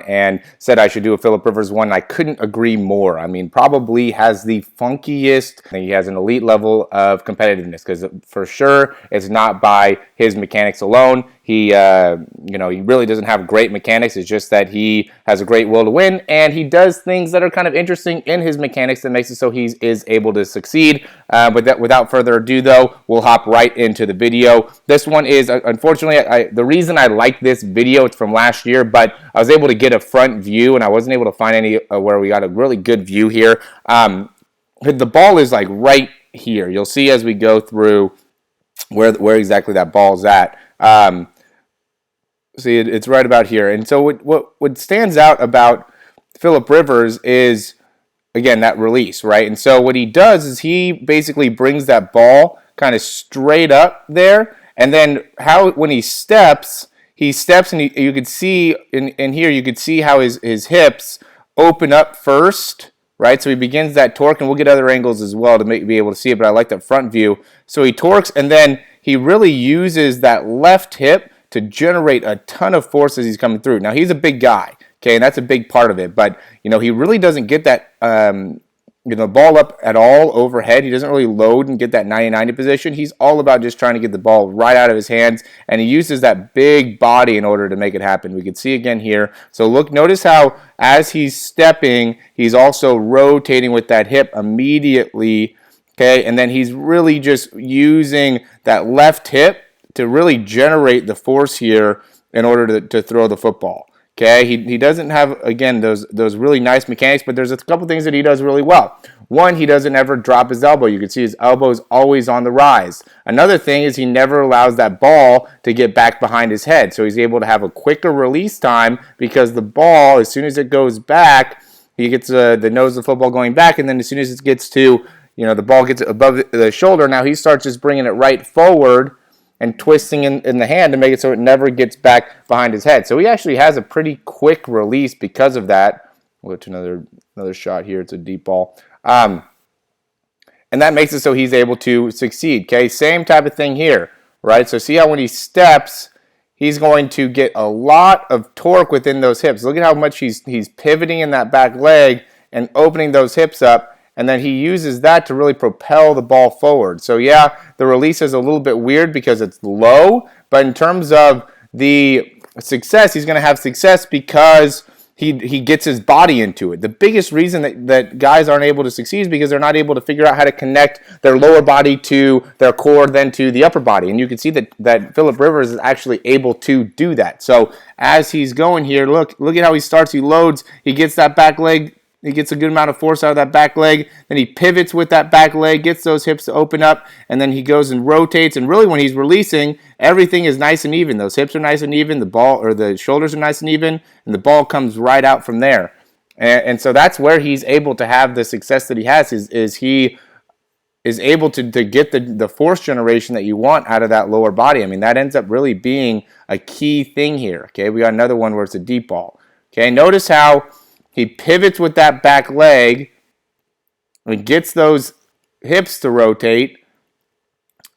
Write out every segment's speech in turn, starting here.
and said I should do a Philip Rivers one. I couldn't agree more. I mean, probably has the funkiest. I think he has an elite level of competitiveness, because for sure it's not by his mechanics alone. He he really doesn't have great mechanics. It's just that he has a great will to win, and he does things that are kind of interesting in his mechanics that makes it so he is able to succeed. But without further ado, though, we'll hop right into the video. This one is, unfortunately, the reason I like this video, it's from last year, but I was able to get a front view, and I wasn't able to find any where we got a really good view here. The ball is like right here. You'll see as we go through where exactly that ball's at. See, it's right about here. And so what stands out about Philip Rivers is, again, that release, right? And so what he does is he basically brings that ball kind of straight up there, and then when he steps, and you could see in here, you could see how his hips open up first, right? So he begins that torque, and we'll get other angles as well to be able to see it, but I like that front view. So he torques, and then he really uses that left hip to generate a ton of force as he's coming through. Now, he's a big guy, okay, and that's a big part of it, but, he really doesn't get that, ball up at all overhead. He doesn't really load and get that 90-90 position. He's all about just trying to get the ball right out of his hands, and he uses that big body in order to make it happen. We can see again here. So notice how as he's stepping, he's also rotating with that hip immediately, okay, and then he's really just using that left hip to really generate the force here in order to throw the football. Okay, he doesn't have, again, those really nice mechanics, but there's a couple things that he does really well. One, he doesn't ever drop his elbow. You can see his elbow is always on the rise. Another thing is he never allows that ball to get back behind his head, so he's able to have a quicker release time, because the ball, as soon as it goes back, he gets the nose of the football going back, and then as soon as it gets to, the ball gets above the shoulder, now he starts just bringing it right forward and twisting in the hand to make it so it never gets back behind his head. So he actually has a pretty quick release because of that. We'll go to another shot here. It's a deep ball. And that makes it so he's able to succeed. Okay, same type of thing here, right? So see how when he steps, he's going to get a lot of torque within those hips. Look at how much he's pivoting in that back leg and opening those hips up. And then he uses that to really propel the ball forward. So yeah, the release is a little bit weird because it's low, but in terms of the success, he's going to have success because he gets his body into it. The biggest reason that guys aren't able to succeed is because they're not able to figure out how to connect their lower body to their core, then to the upper body. And you can see that Philip Rivers is actually able to do that. So as he's going here, look at how he starts. He loads. He gets that back leg. He gets a good amount of force out of that back leg. Then he pivots with that back leg, gets those hips to open up, and then he goes and rotates. And really, when he's releasing, everything is nice and even. Those hips are nice and even. The ball, or the shoulders, are nice and even, and the ball comes right out from there. And so that's where he's able to have the success that he has. Is he is able to get the force generation that you want out of that lower body. I mean, that ends up really being a key thing here. Okay, we got another one where it's a deep ball. Okay, notice how he pivots with that back leg and gets those hips to rotate,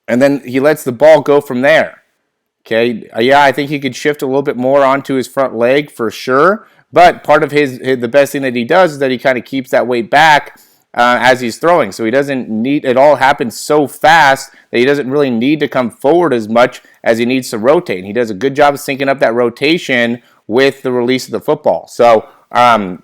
and then he lets the ball go from there. Okay, yeah, I think he could shift a little bit more onto his front leg for sure, but part of the best thing that he does is that he kind of keeps that weight back as he's throwing. So he doesn't need, it all happens so fast that he doesn't really need to come forward as much as he needs to rotate. And he does a good job of syncing up that rotation with the release of the football. So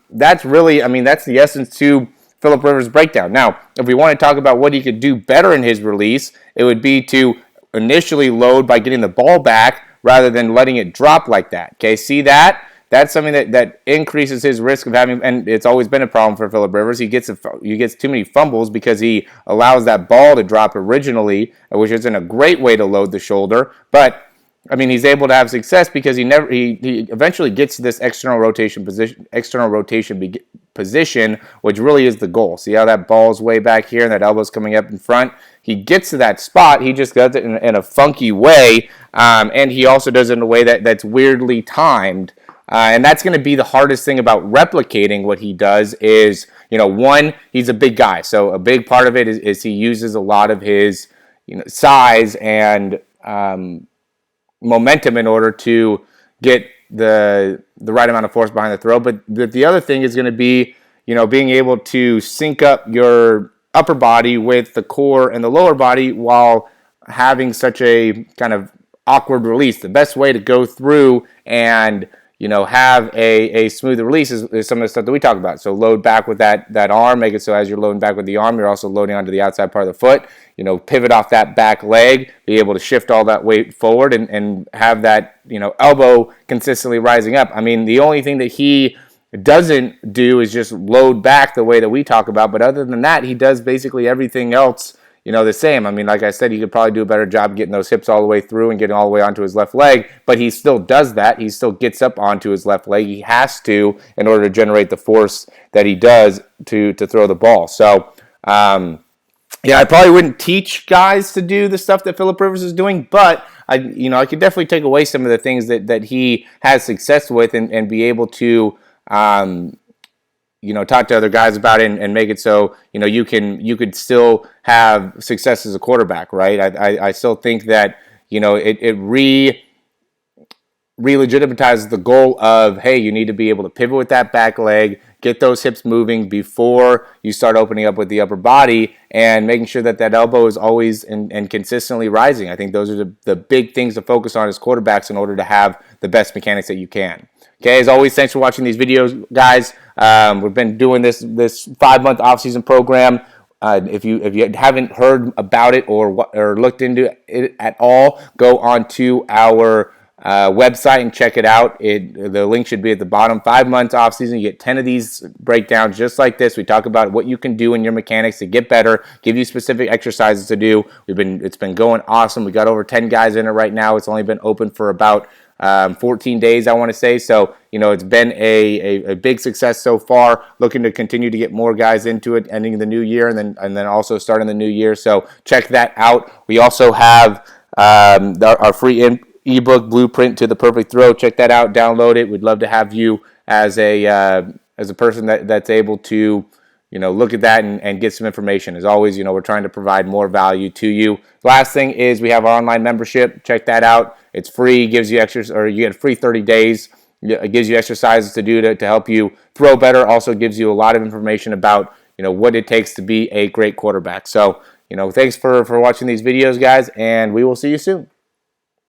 that's really, I mean, that's the essence to Philip Rivers' breakdown. Now, if we want to talk about what he could do better in his release, it would be to initially load by getting the ball back rather than letting it drop like that. Okay, see that? That's something that increases his risk of having, and it's always been a problem for Philip Rivers. He gets too many fumbles because he allows that ball to drop originally, which isn't a great way to load the shoulder. But I mean, he's able to have success because he eventually gets to this external rotation position, which really is the goal. See how that ball's way back here and that elbow's coming up in front? He gets to that spot. He just does it in a funky way, and he also does it in a way that's weirdly timed. And that's going to be the hardest thing about replicating what he does is, one, he's a big guy. So a big part of it is he uses a lot of his size and momentum in order to get the the right amount of force behind the throw. But the other thing is going to be, being able to sync up your upper body with the core and the lower body while having such a kind of awkward release. The best way to go through and have a smoother release is some of the stuff that we talk about. So load back with that arm, make it so as you're loading back with the arm, you're also loading onto the outside part of the foot. Pivot off that back leg, be able to shift all that weight forward and have that, elbow consistently rising up. I mean, the only thing that he doesn't do is just load back the way that we talk about. But other than that, he does basically everything else, the same. I mean, like I said, he could probably do a better job getting those hips all the way through and getting all the way onto his left leg, but he still does that. He still gets up onto his left leg. He has to in order to generate the force that he does to throw the ball. So, I probably wouldn't teach guys to do the stuff that Philip Rivers is doing, but I could definitely take away some of the things that he has success with and be able to, talk to other guys about it and make it so, you could still have success as a quarterback, right? I still think that, it re-legitimizes the goal of, hey, you need to be able to pivot with that back leg, get those hips moving before you start opening up with the upper body and making sure that elbow is always and consistently rising. I think those are the big things to focus on as quarterbacks in order to have the best mechanics that you can. Okay, as always, thanks for watching these videos, guys. We've been doing this 5-month off-season program. If you haven't heard about it or looked into it at all, go on to our website and check it out. The link should be at the bottom. 5 months off season, you get 10 of these breakdowns just like this. We talk about what you can do in your mechanics to get better, give you specific exercises to do. It's been going awesome. We got over 10 guys in it right now. It's only been open for about 14 days, I want to say. So, it's been a big success so far. Looking to continue to get more guys into it, ending the new year, and then also starting the new year. So check that out. We also have our free ebook Blueprint to the Perfect Throw. Check that out. Download it. We'd love to have you as a person that's able to look at that and get some information. As always, we're trying to provide more value to you. Last thing is we have our online membership. Check that out. It's free. Gives you you get a free 30 days. It gives you exercises to do to help you throw better. Also gives you a lot of information about what it takes to be a great quarterback. So thanks for watching these videos, guys, and we will see you soon.